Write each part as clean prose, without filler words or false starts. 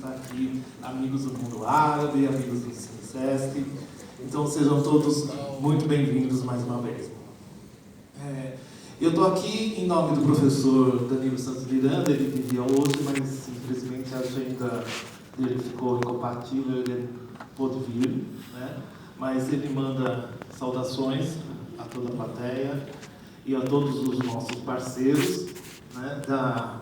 Aqui, amigos do mundo árabe, amigos do SESC. Então sejam todos muito bem-vindos mais uma vez. Eu estou aqui em nome do professor Danilo Santos Miranda. Ele vivia hoje, mas infelizmente a agenda dele ficou incompatível, ele pôde vir, né? Mas ele manda saudações a toda a plateia e a todos os nossos parceiros, né, da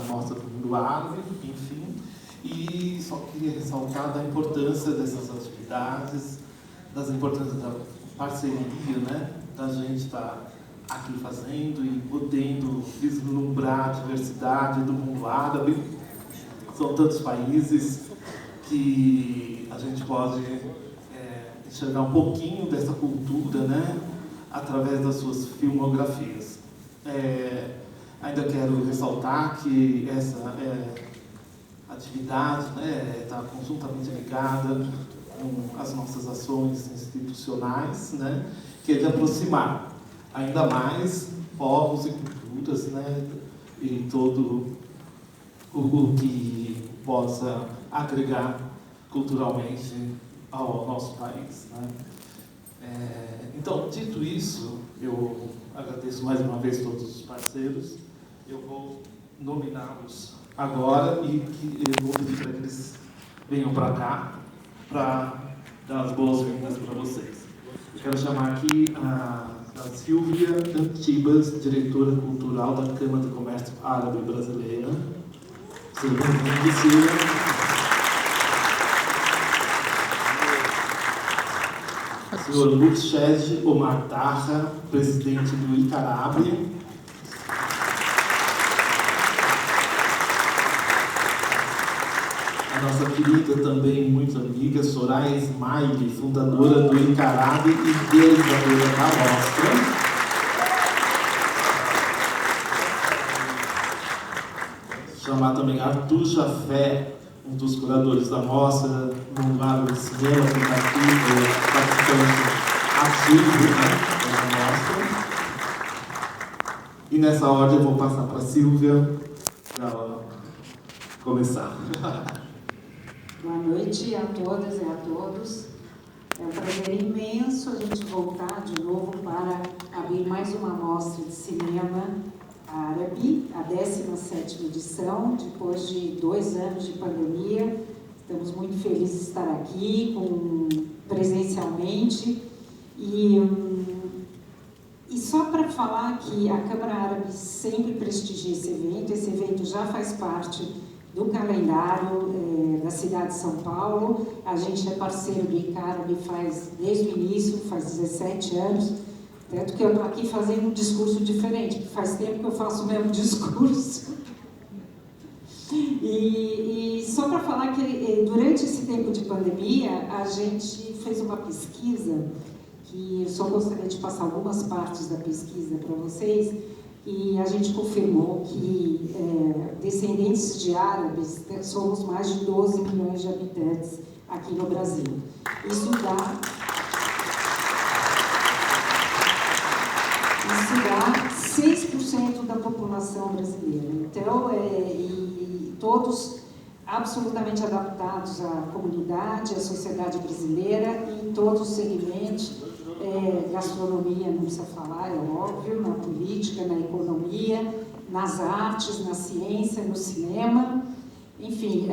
Mostra do Mundo Árabe, enfim. E só queria ressaltar da importância dessas atividades, das importâncias da parceria, né, da gente estar aqui fazendo e podendo vislumbrar a diversidade do mundo árabe. São tantos países que a gente pode enxergar um pouquinho dessa cultura, né, através das suas filmografias. Ainda quero ressaltar que essa atividade está conjuntamente ligada com as nossas ações institucionais, né, que é de aproximar ainda mais povos e culturas, né, e todo o que possa agregar culturalmente ao nosso país, né. Então, dito isso, eu agradeço mais uma vez todos os parceiros. Eu vou nominá-los agora e eu vou pedir para que eles venham para cá para dar as boas-vindas para vocês. Eu quero chamar aqui a Silvia Antibas, diretora cultural da Câmara de Comércio Árabe Brasileira. Seja bem-vinda, Silvia. O senhor Murched Omar Taha, presidente do ICARAB. A nossa querida, também muito amiga, Soraya Ismaili, fundadora do ICARAB e idealizadora da mostra. Chamar também Arthur Jafé, um dos curadores da mostra, no lado de cinema, participante ativo, né, da mostra. E nessa ordem eu vou passar para a Silvia para ela começar. Boa noite a todas e a todos. É um prazer imenso a gente voltar de novo para abrir mais uma mostra de cinema árabe, a 17ª edição, depois de 2 anos de pandemia. Estamos muito felizes de estar aqui presencialmente. E só para falar que a Câmara Árabe sempre prestigia esse evento já faz parte do calendário da cidade de São Paulo. A gente é parceiro do ICARAB desde o início, faz 17 anos, tanto que eu estou aqui fazendo um discurso diferente, porque faz tempo que eu faço o mesmo discurso. E só para falar que durante esse tempo de pandemia, a gente fez uma pesquisa, que eu só gostaria de passar algumas partes da pesquisa para vocês, e a gente confirmou que descendentes de árabes somos mais de 12 milhões de habitantes aqui no Brasil. Isso dá 6% da população brasileira. Então, e todos absolutamente adaptados à comunidade, à sociedade brasileira, em todos os segmentos. Gastronomia, não precisa falar, é óbvio, na política, na economia, nas artes, na ciência, no cinema. Enfim,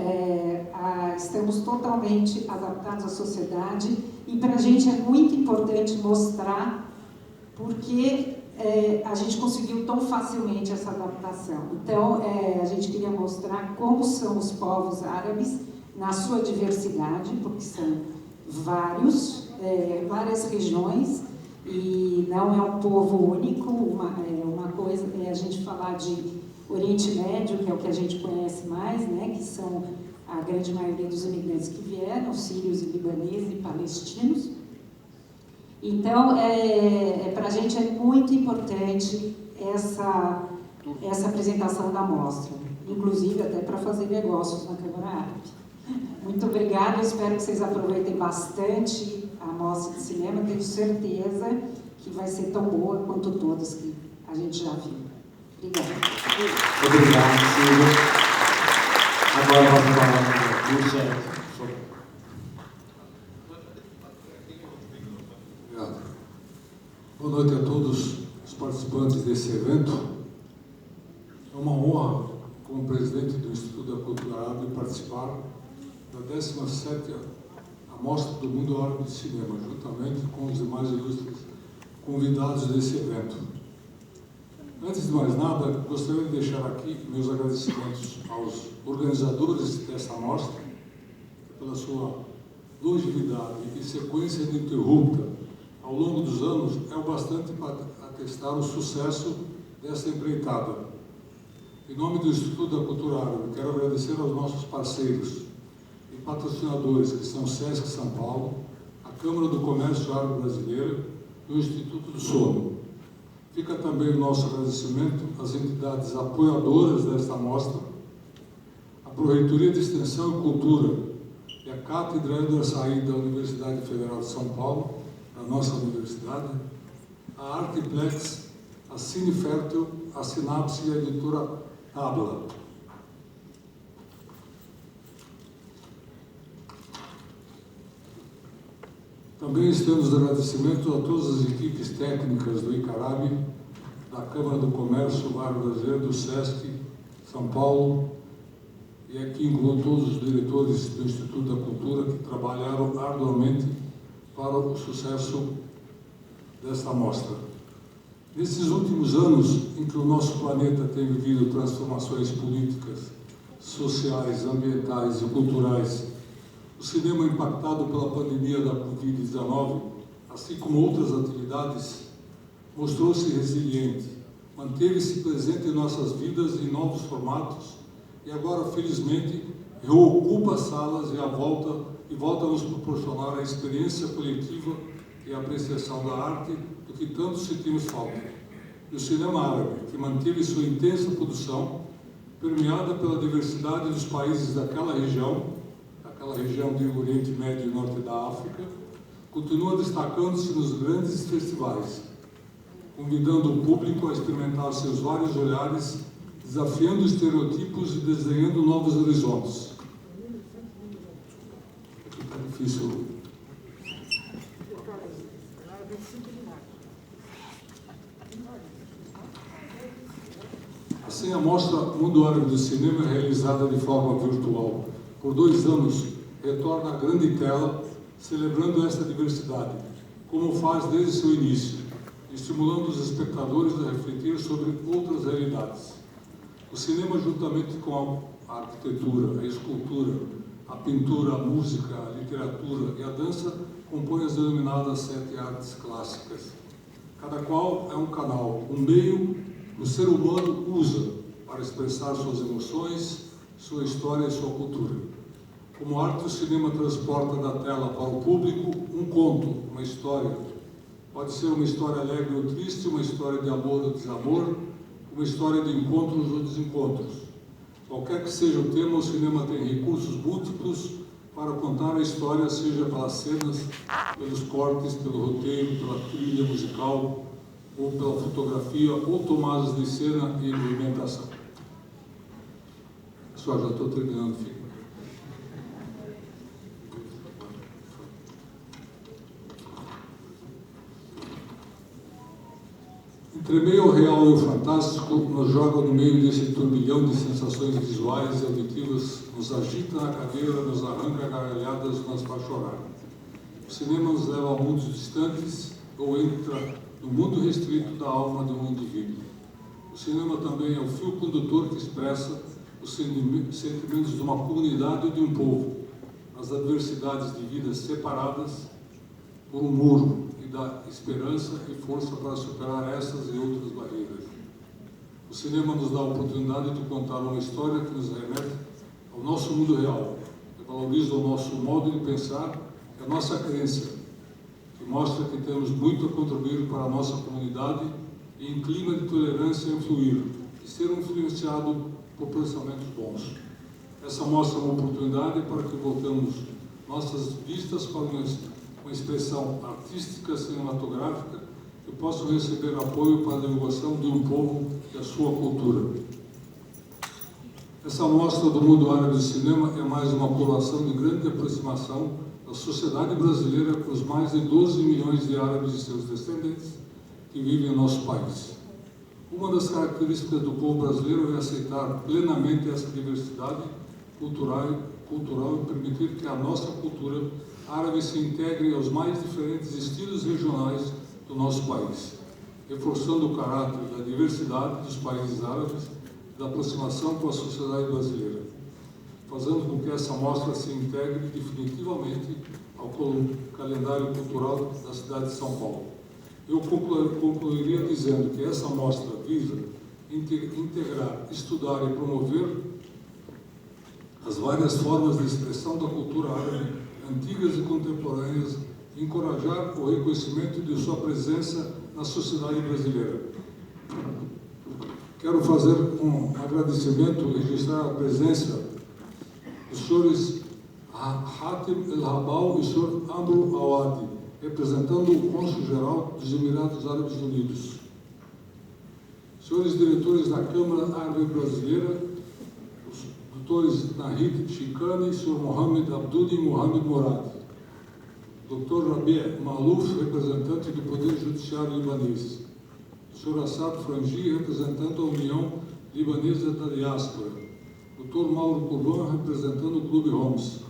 estamos totalmente adaptados à sociedade e para a gente é muito importante mostrar porque a gente conseguiu tão facilmente essa adaptação. Então, a gente queria mostrar como são os povos árabes na sua diversidade, porque são várias regiões e não é um povo único. Uma coisa é a gente falar de Oriente Médio, que é o que a gente conhece mais, né, que são a grande maioria dos imigrantes que vieram, sírios e libaneses e palestinos. Então, para a gente é muito importante essa apresentação da mostra, inclusive até para fazer negócios na Câmara Árabe. Muito obrigada, espero que vocês aproveitem bastante a mostra de cinema, tenho certeza que vai ser tão boa quanto todas que a gente já viu. Obrigada. Obrigado, Silvia. Agora vamos falar Obrigado. Boa noite a todos os participantes desse evento. É uma honra, como presidente do Instituto da Cultura Árabe, participar da 17ª Amostra do Mundo Árabe de Cinema, juntamente com os demais ilustres convidados desse evento. Antes de mais nada, gostaria de deixar aqui meus agradecimentos aos organizadores dessa amostra pela sua longevidade e sequência ininterrupta ao longo dos anos é o bastante para atestar o sucesso dessa empreitada. Em nome do Instituto da Cultura Árabe, quero agradecer aos nossos parceiros e patrocinadores, que são o SESC São Paulo, a Câmara do Comércio Árabe Brasileiro e o Instituto do Sono. Fica também o nosso agradecimento às entidades apoiadoras desta mostra, a Proreitoria de Extensão e Cultura e a Cátedra Eder Said da Universidade Federal de São Paulo, a nossa universidade, a Artiplex, a Cine Fértil, a Sinapse e a editora Tabla. Também estamos agradecimentos a todas as equipes técnicas do ICARAB, da Câmara do Comércio Árabe Brasileiro, do SESC São Paulo, e aqui incluo todos os diretores do Instituto da Cultura que trabalharam arduamente para o sucesso desta amostra. Nesses últimos anos, em que o nosso planeta tem vivido transformações políticas, sociais, ambientais e culturais, o cinema impactado pela pandemia da Covid-19, assim como outras atividades, mostrou-se resiliente, manteve-se presente em nossas vidas em novos formatos e agora, felizmente, reocupa as salas e volta a nos proporcionar a experiência coletiva e a apreciação da arte do que tanto sentimos falta. E o cinema árabe, que manteve sua intensa produção, permeada pela diversidade dos países daquela região do Oriente Médio e Norte da África, continua destacando-se nos grandes festivais, convidando o público a experimentar seus vários olhares, desafiando estereotipos e desenhando novos horizontes. Aqui está difícil. Assim, a Mostra Mundo Árabe do Cinema é realizada de forma virtual. Por 2 anos, retorna à grande tela, celebrando esta diversidade, como faz desde seu início, estimulando os espectadores a refletir sobre outras realidades. O cinema, juntamente com a arquitetura, a escultura, a pintura, a música, a literatura e a dança, compõem as denominadas 7 artes clássicas. Cada qual é um canal, um meio que o ser humano usa para expressar suas emoções, sua história e sua cultura. Como arte, o cinema transporta da tela para o público um conto, uma história. Pode ser uma história alegre ou triste, uma história de amor ou desamor, uma história de encontros ou desencontros. Qualquer que seja o tema, o cinema tem recursos múltiplos para contar a história, seja pelas cenas, pelos cortes, pelo roteiro, pela trilha musical, ou pela fotografia, ou tomadas de cena e movimentação. Pessoal, já estou terminando, filho. Entre meio ao real e o fantástico, nos joga no meio desse turbilhão de sensações visuais e auditivas, nos agita na cadeira, nos arranca gargalhadas, nos faz chorar. O cinema nos leva a mundos distantes ou entra no mundo restrito da alma de um indivíduo. O cinema também é o fio condutor que expressa os sentimentos de uma comunidade ou de um povo, as adversidades de vidas separadas por um muro, e dá esperança e força para superar essas e outras barreiras. O cinema nos dá a oportunidade de contar uma história que nos remete ao nosso mundo real, que valoriza o nosso modo de pensar e a nossa crença, que mostra que temos muito a contribuir para a nossa comunidade e em clima de tolerância influir e ser influenciado por pensamentos bons. Essa mostra uma oportunidade para que voltamos nossas vistas para uma expressão artística, cinematográfica, que possam receber apoio para a divulgação de um povo e a sua cultura. Essa mostra do mundo árabe do cinema é mais uma colação de grande aproximação da sociedade brasileira com os mais de 12 milhões de árabes e seus descendentes que vivem em nosso país. Uma das características do povo brasileiro é aceitar plenamente essa diversidade cultural e permitir que a nossa cultura árabe se integre aos mais diferentes estilos regionais do nosso país, reforçando o caráter da diversidade dos países árabes e da aproximação com a sociedade brasileira, fazendo com que essa mostra se integre definitivamente ao calendário cultural da cidade de São Paulo. Eu concluiria dizendo que essa mostra visa integrar, estudar e promover as várias formas de expressão da cultura árabe, antigas e contemporâneas, e encorajar o reconhecimento de sua presença na sociedade brasileira. Quero fazer um agradecimento e registrar a presença dos senhores Hatem El-Habal e o senhor Amro Awadi, representando o Cônsul-Geral dos Emirados Árabes Unidos. Senhores diretores da Câmara Árabe Brasileira, os doutores Nahid Chikani e senhor Mohamed Abdudi Mohamed Morad. Dr. Rabia Malouf, representante do Poder Judiciário libanês. Sr. Assad Frangi, representando a União Libanesa da Diáspora. Dr. Mauro Curban, representando o Clube Homs.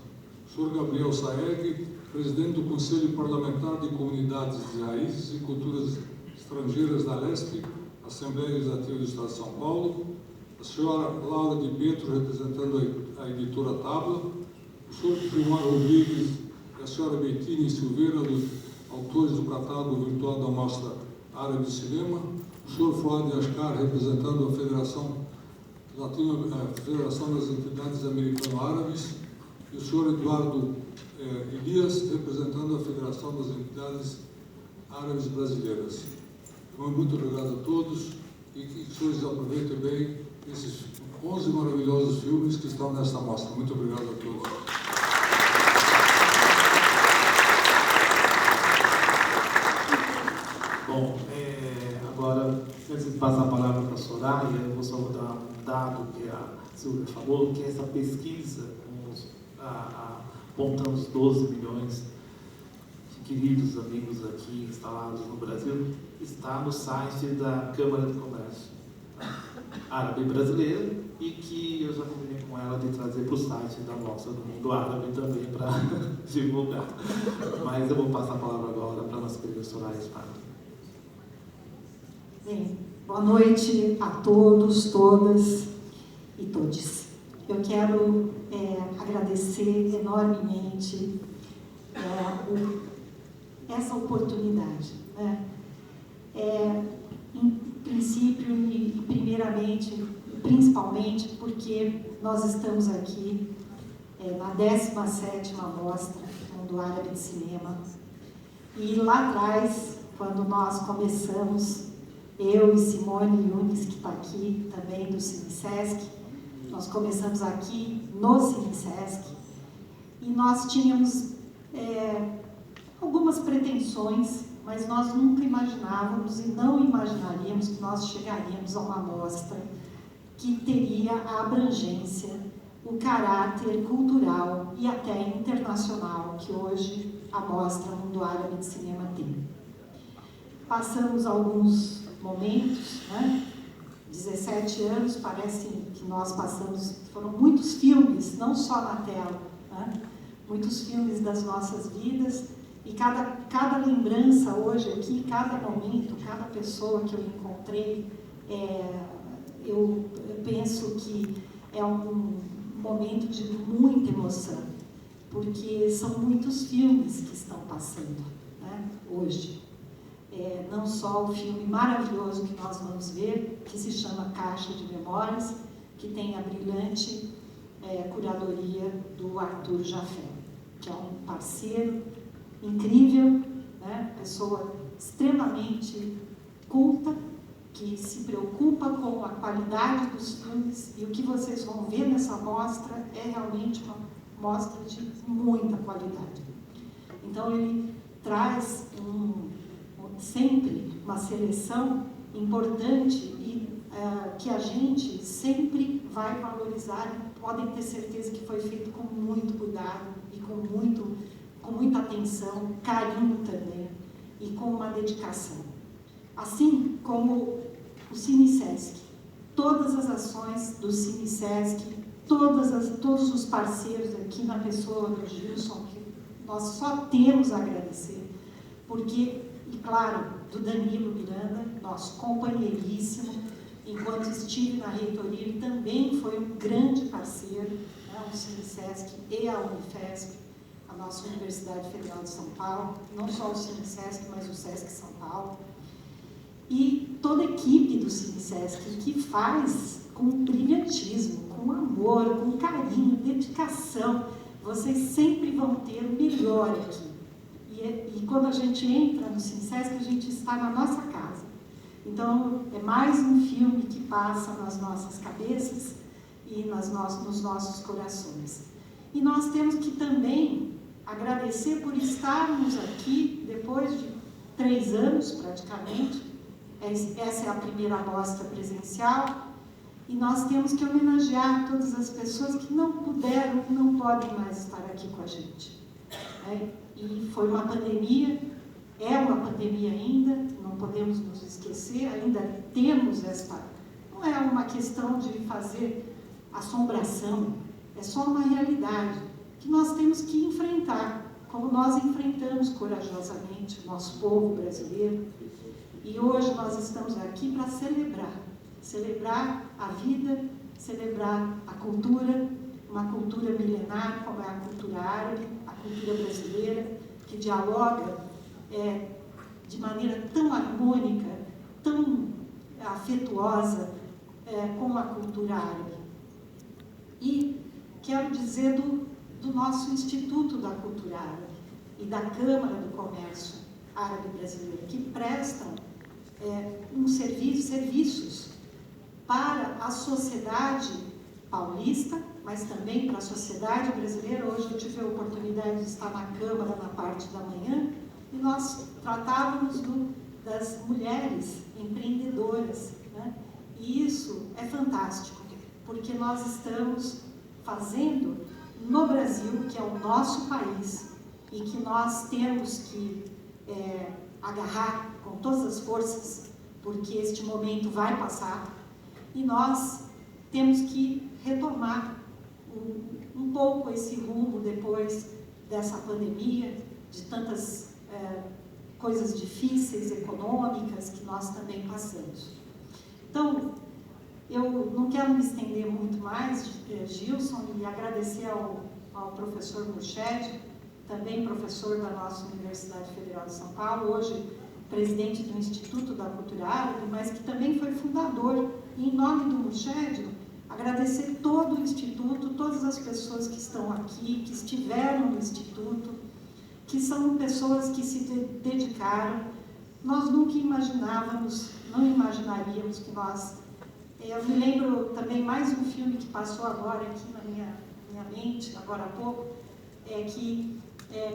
Sr. Gabriel Saeg, presidente do Conselho Parlamentar de Comunidades de Raízes e Culturas Estrangeiras da Leste, Assembleia Legislativa do Estado de São Paulo. A senhora Laura de Petro, representando a editora Tabla. O Sr. Gilmar Rodrigues e a senhora Bettine Silveira, autores do catálogo virtual da Mostra Árabe de Cinema. O Sr. Fuad Ashkar, representando a Federação das Entidades Americano-Árabes. E o Sr. Eduardo Elias, representando a Federação das Entidades Árabes Brasileiras. Então, muito obrigado a todos e que os senhores aproveitem bem esses 11 maravilhosos filmes que estão nesta mostra. Muito obrigado a todos. Bom, agora, antes de passar a palavra para a Soraya, eu vou só dar um dado que a Silvia falou, que essa pesquisa, apontando os 12 milhões de queridos amigos aqui instalados no Brasil, está no site da Câmara de Comércio Árabe Brasileira e que eu já combinei com ela de trazer para o site da Mostra do Mundo Árabe também para divulgar. Mas eu vou passar a palavra agora para a nossa querida Soraya Sparta. Bem, boa noite a todos, todas e todes. Eu quero agradecer enormemente essa oportunidade, né? Em princípio e primeiramente, principalmente porque nós estamos aqui na 17ª Mostra Mundo Árabe de Cinema e lá atrás, quando nós começamos, eu e Simone Yunis, que está aqui também do CineSesc, nós começamos aqui no CineSesc e nós tínhamos algumas pretensões, mas nós nunca imaginávamos e não imaginaríamos que nós chegaríamos a uma mostra que teria a abrangência, o caráter cultural e até internacional que hoje a Mostra Mundo Árabe de Cinema tem. Passamos alguns momentos, né? 17 anos, parece que nós passamos, foram muitos filmes, não só na tela, né? Muitos filmes das nossas vidas, e cada lembrança hoje aqui, cada momento, cada pessoa que eu encontrei, eu penso que é um momento de muita emoção, porque são muitos filmes que estão passando, né, hoje. Não só o filme maravilhoso que nós vamos ver, que se chama Caixa de Memórias, que tem a brilhante curadoria do Arthur Jafé, que é um parceiro incrível, né? Pessoa extremamente culta, que se preocupa com a qualidade dos filmes, e o que vocês vão ver nessa mostra é realmente uma mostra de muita qualidade. Então ele traz sempre uma seleção importante e que a gente sempre vai valorizar, podem ter certeza que foi feito com muito cuidado e com muita atenção, carinho também e com uma dedicação. Assim como o CineSesc, todas as ações do CineSesc, todos os parceiros aqui na pessoa do Gilson, que nós só temos a agradecer, porque, e claro, do Danilo Miranda, nosso companheiríssimo, enquanto estive na reitoria, ele também foi um grande parceiro, né, o CineSesc e a Unifesp, a nossa Universidade Federal de São Paulo, não só o CineSesc, mas o Sesc São Paulo, e toda a equipe do CineSesc, que faz com brilhantismo, com amor, com carinho, dedicação. Vocês sempre vão ter o melhor aqui. E quando a gente entra no CineSesc, a gente está na nossa casa. Então, é mais um filme que passa nas nossas cabeças e nos nossos corações. E nós temos que também agradecer por estarmos aqui, depois de 3 anos, praticamente. Essa é a primeira mostra presencial. E nós temos que homenagear todas as pessoas que não puderam, não podem mais estar aqui com a gente. E foi uma pandemia, é uma pandemia ainda, não podemos nos esquecer, ainda temos esta... Não é uma questão de fazer assombração, é só uma realidade que nós temos que enfrentar, como nós enfrentamos corajosamente o nosso povo brasileiro. E hoje nós estamos aqui para celebrar a vida, celebrar a cultura, uma cultura milenar como é a cultura árabe, a cultura brasileira, que dialoga de maneira tão harmônica, tão afetuosa com a cultura árabe. E quero dizer do nosso Instituto da Cultura Árabe e da Câmara do Comércio Árabe Brasileiro, que prestam serviços para a sociedade paulista, mas também para a sociedade brasileira. Hoje eu tive a oportunidade de estar na Câmara na parte da manhã e nós tratávamos das mulheres empreendedoras, né? E isso é fantástico, porque nós estamos fazendo no Brasil, que é o nosso país, e que nós temos que agarrar com todas as forças, porque este momento vai passar, e nós temos que retomar um pouco esse rumo depois dessa pandemia, de tantas coisas difíceis, econômicas, que nós também passamos. Então, eu não quero me estender muito mais, Gilson, e agradecer ao professor Murchede, também professor da nossa Universidade Federal de São Paulo, hoje presidente do Instituto da Cultura Árabe, mas que também foi fundador. E, em nome do Murchede, agradecer todo o Instituto, todas as pessoas que estão aqui, que estiveram no Instituto, que são pessoas que se dedicaram. Nós nunca não imaginaríamos que nós... Eu me lembro também mais um filme que passou agora aqui na minha mente, agora há pouco,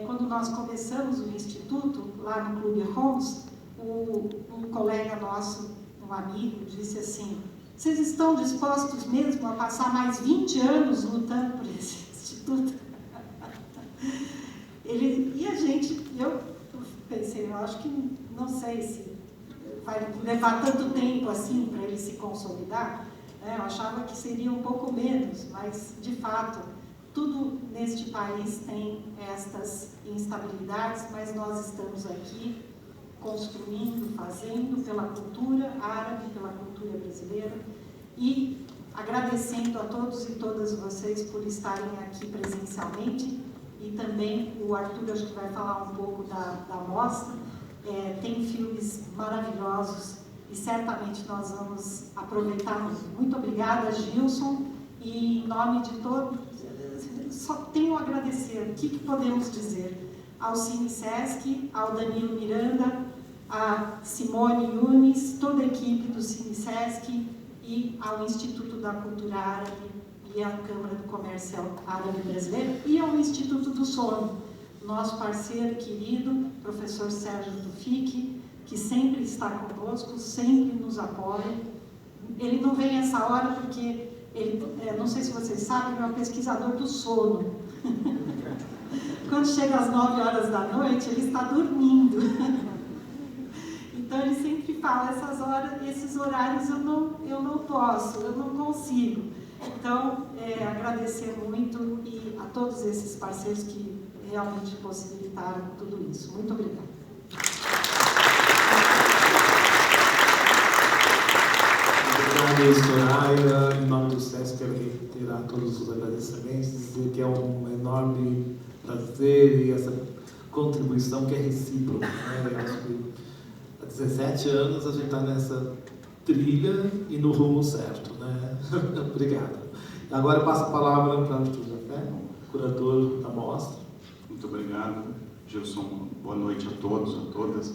quando nós começamos o Instituto, lá no Clube Holmes, um colega nosso, um amigo, disse assim: vocês estão dispostos mesmo a passar mais 20 anos lutando por esse Instituto? Eu pensei, eu acho que não sei se vai levar tanto tempo assim para ele se consolidar, né? Eu achava que seria um pouco menos, mas de fato tudo neste país tem estas instabilidades, mas nós estamos aqui construindo, fazendo pela cultura árabe, pela cultura brasileira, e agradecendo a todos e todas vocês por estarem aqui presencialmente, e também o Arthur acho que vai falar um pouco da mostra. Tem filmes maravilhosos e certamente nós vamos aproveitar muito. Muito obrigada, Gilson, e em nome de todos, só tenho a agradecer. O que podemos dizer? Ao CineSesc, ao Danilo Miranda, a Simone Yunis, toda a equipe do CineSesc e ao Instituto da Cultura Árabe e à Câmara do Comércio Árabe Brasileiro e ao Instituto do Sono, nosso parceiro querido, professor Sérgio Tufik, que sempre está conosco, sempre nos apoia. Ele não vem essa hora porque Ele, não sei se vocês sabem, ele é um pesquisador do sono. Quando chega às 9 horas da noite, ele está dormindo. Então ele sempre fala, esses horários eu não posso, eu não consigo. Então, agradecer muito e a todos esses parceiros que realmente possibilitaram tudo isso. Muito obrigada. Obrigado, Soraya. Em nome do SESC, quero reiterar todos os agradecimentos, dizer que é um enorme prazer e essa contribuição que é recíproca. Né? Eu acho que há 17 anos a gente está nessa trilha e no rumo certo. Né? Obrigado. Agora eu passo a palavra para o Arthur Jafé, curador da mostra. Muito obrigado, Gilson. Boa noite a todos, a todas.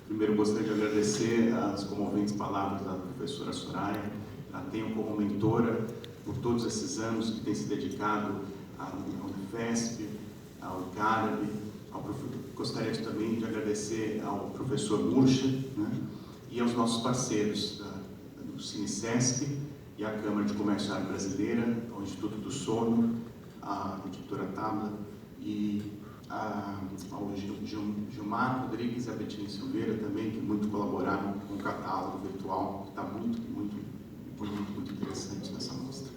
Primeiro, gostaria de agradecer as comoventes palavras da professora Soraya. Ela tem como mentora por todos esses anos que tem se dedicado à Unifesp, ao ICARAB. Gostaria também de agradecer ao professor Murcha, né, e aos nossos parceiros do CineSesc e a Câmara de Comércio Árabe Brasileira, ao Instituto do Sono, a editora Tabla e ao Gilmar Rodrigues e a Betina Silveira também, que muito colaboraram com o catálogo virtual, que está muito interessante nessa mostra.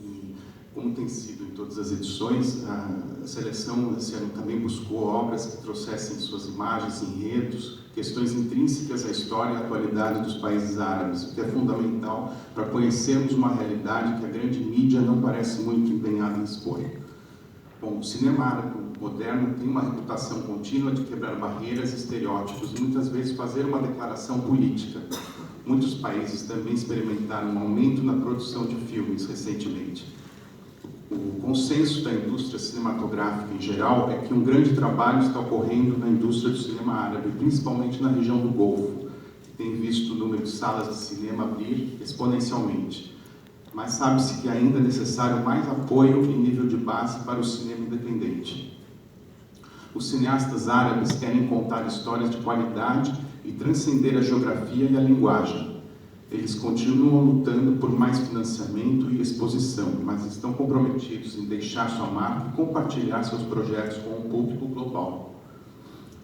E, como tem sido em todas as edições, a seleção esse ano também buscou obras que trouxessem suas imagens, enredos, questões intrínsecas à história e à atualidade dos países árabes, o que é fundamental para conhecermos uma realidade que a grande mídia não parece muito empenhada em expor. Bom, o cinema árabe moderno tem uma reputação contínua de quebrar barreiras e estereótipos e muitas vezes fazer uma declaração política. Muitos países também experimentaram um aumento na produção de filmes recentemente. O consenso da indústria cinematográfica em geral é que um grande trabalho está ocorrendo na indústria do cinema árabe, principalmente na região do Golfo, que tem visto o número de salas de cinema abrir exponencialmente. Mas sabe-se que ainda é necessário mais apoio em nível de base para o cinema independente. Os cineastas árabes querem contar histórias de qualidade e transcender a geografia e a linguagem. Eles continuam lutando por mais financiamento e exposição, mas estão comprometidos em deixar sua marca e compartilhar seus projetos com o público global.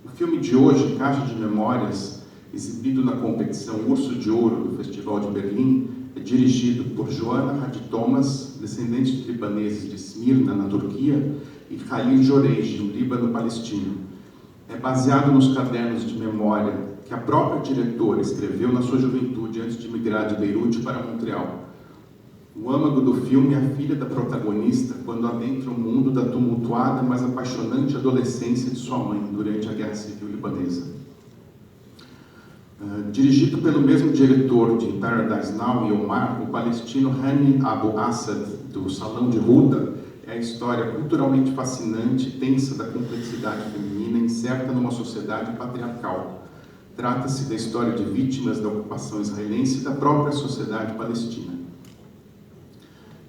O filme de hoje, Caixa de Memórias, exibido na competição Urso de Ouro do Festival de Berlim, é dirigido por Joana Hadi Thomas, descendente de libaneses de Esmirna, na Turquia, e Khalil Joreij, no Líbano palestino. É baseado nos cadernos de memória que a própria diretora escreveu na sua juventude antes de migrar de Beirute para Montreal. O âmago do filme é a filha da protagonista quando adentra o mundo da tumultuada, mas apaixonante adolescência de sua mãe durante a Guerra Civil Libanesa. Dirigido pelo mesmo diretor de Paradise Now e Omar, o palestino Hani Abu Assad, do Salão de Ruda, é a história culturalmente fascinante e tensa da complexidade feminina incerta numa sociedade patriarcal. Trata-se da história de vítimas da ocupação israelense e da própria sociedade palestina.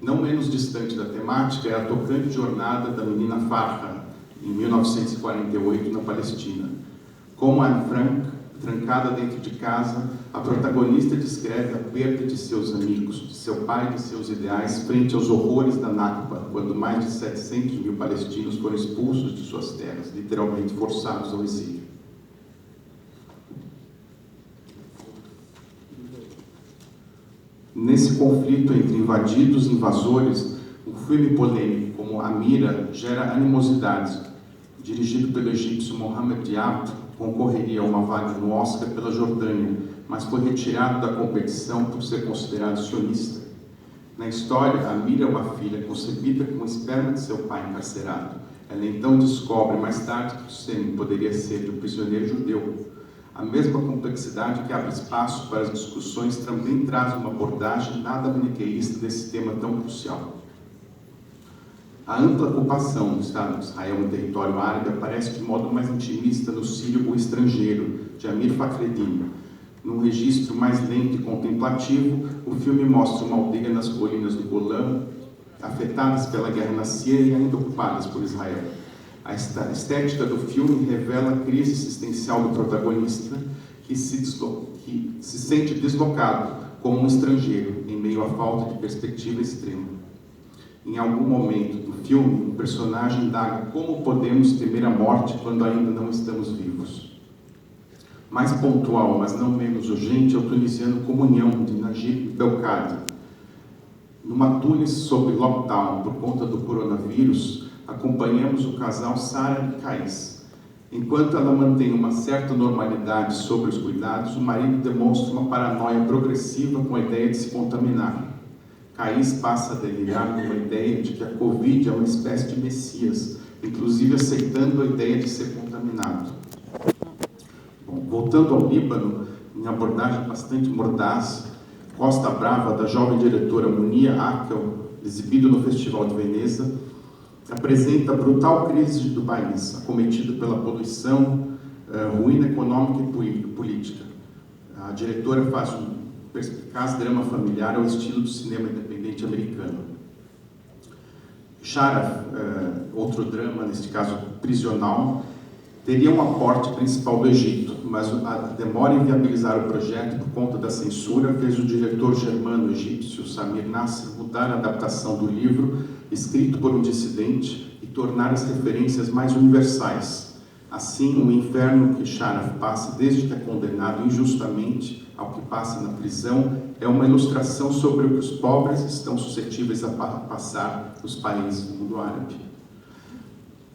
Não menos distante da temática é a tocante jornada da menina Farha, em 1948, na Palestina. Como Anne Frank, trancada dentro de casa, a protagonista descreve a perda de seus amigos, de seu pai e de seus ideais frente aos horrores da Nakba, quando mais de 700 mil palestinos foram expulsos de suas terras, literalmente forçados ao exílio. Nesse conflito entre invadidos e invasores, um filme polêmico como Amira gera animosidades. Dirigido pelo egípcio Mohamed Diab, concorreria a uma vaga no Oscar pela Jordânia, mas foi retirado da competição por ser considerado sionista. Na história, Amira é uma filha concebida com o esperma de seu pai encarcerado. Ela então descobre mais tarde que o sêmen poderia ser de um prisioneiro judeu. A mesma complexidade que abre espaço para as discussões também traz uma abordagem nada maniqueísta desse tema tão crucial. A ampla ocupação do Estado de Israel no território árabe aparece de modo mais intimista no Sírio O Estrangeiro, de Amir Fakhreddin. Num registro mais lento e contemplativo, o filme mostra uma aldeia nas colinas do Golã, afetadas pela guerra na Síria e ainda ocupadas por Israel. A estética do filme revela a crise existencial do protagonista, que se sente deslocado como um estrangeiro, em meio à falta de perspectiva extrema. Em algum momento do filme, um personagem indaga como podemos temer a morte quando ainda não estamos vivos. Mais pontual, mas não menos urgente, é o tunisiano Comunhão, de Najib Belkadi. Numa Tunis sob lockdown por conta do coronavírus, acompanhamos o casal Sara e Kais. Enquanto ela mantém uma certa normalidade sobre os cuidados, o marido demonstra uma paranoia progressiva com a ideia de se contaminar. Kais passa a delirar com a ideia de que a Covid é uma espécie de messias, inclusive aceitando a ideia de ser contaminado. Bom, voltando ao Líbano, em abordagem bastante mordaz, Costa Brava, da jovem diretora Munia Akel, exibido no Festival de Veneza, apresenta a brutal crise do país, acometido pela poluição, ruína econômica e política. A diretora faz um perspicaz drama familiar ao estilo do cinema independente americano. Sharaf, outro drama, neste caso prisional, teria um aporte principal do Egito, mas a demora em viabilizar o projeto por conta da censura fez o diretor germano-egípcio Samir Nasser mudar a adaptação do livro, escrito por um dissidente, e tornar as referências mais universais. Assim, o inferno que Sharaf passa desde que é condenado injustamente ao que passa na prisão é uma ilustração sobre o que os pobres estão suscetíveis a passar nos países do mundo árabe.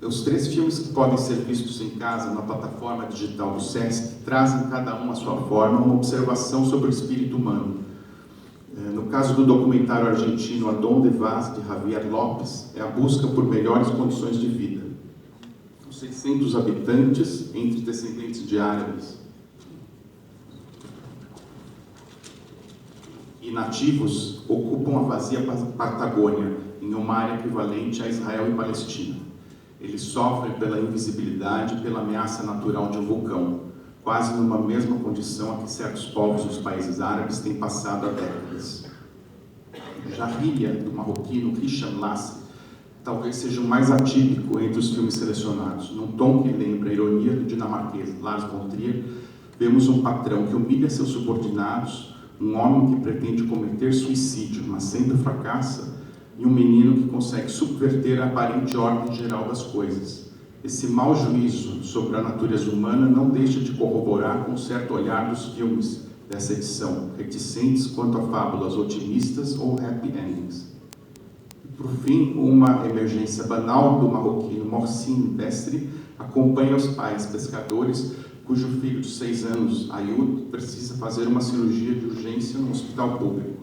Os 3 filmes que podem ser vistos em casa na plataforma digital do SESC trazem cada um à sua forma uma observação sobre o espírito humano. No caso do documentário argentino A Donde Vas, de Javier Lopes, é a busca por melhores condições de vida. Os 600 habitantes, entre descendentes de árabes e nativos, ocupam a vazia Patagônia, em uma área equivalente a Israel e Palestina. Eles sofrem pela invisibilidade e pela ameaça natural de um vulcão, quase numa mesma condição a que certos povos dos países árabes têm passado há décadas. Jarrilha, do marroquino Hisham Lassi, talvez seja o mais atípico entre os filmes selecionados. Num tom que lembra a ironia do dinamarquês Lars von Trier, vemos um patrão que humilha seus subordinados, um homem que pretende cometer suicídio, mas sempre fracassa, e um menino que consegue subverter a aparente ordem geral das coisas. Esse mau juízo sobre a natureza humana não deixa de corroborar com um certo olhar dos filmes dessa edição, reticentes quanto a fábulas otimistas ou happy endings. Por fim, uma emergência banal do marroquino Mohsin Besri acompanha os pais pescadores cujo filho de 6 anos, Ayud, precisa fazer uma cirurgia de urgência no hospital público.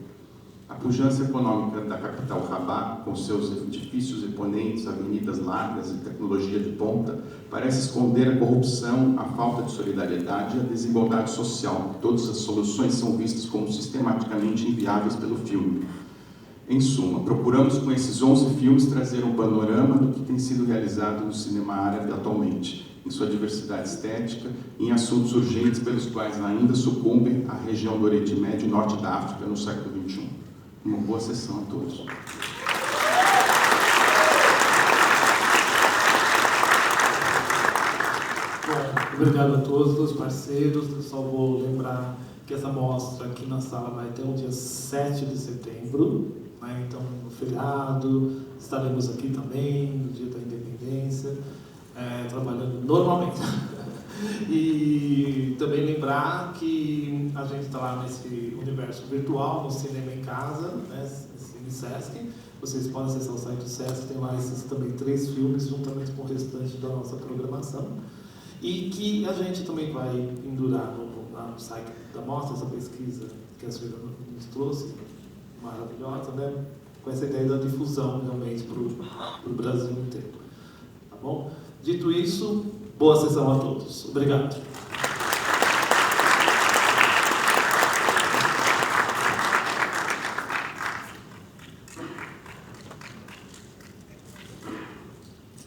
A pujança econômica da capital Rabat, com seus edifícios imponentes, avenidas largas e tecnologia de ponta, parece esconder a corrupção, a falta de solidariedade e a desigualdade social. Todas as soluções são vistas como sistematicamente inviáveis pelo filme. Em suma, procuramos com esses 11 filmes trazer um panorama do que tem sido realizado no cinema árabe atualmente, em sua diversidade estética e em assuntos urgentes pelos quais ainda sucumbem a região do Oriente Médio e Norte da África no século XXI. Uma boa sessão a todos. Bom, obrigado a todos os parceiros. Eu só vou lembrar que essa mostra aqui na sala vai até o dia 7 de setembro. Né? Então, no feriado, estaremos aqui também, no dia da independência, trabalhando normalmente. E também lembrar que a gente está lá nesse universo virtual, no Cinema em Casa, né, Cine Sesc. Vocês podem acessar o site do Sesc, tem lá esses também 3 filmes, juntamente com o restante da nossa programação. E que a gente também vai pendurar no site da mostra, essa pesquisa que a Silvia nos trouxe, maravilhosa, né, com essa ideia da difusão realmente para o Brasil inteiro. Tá bom? Dito isso, boa sessão a todos. Obrigado.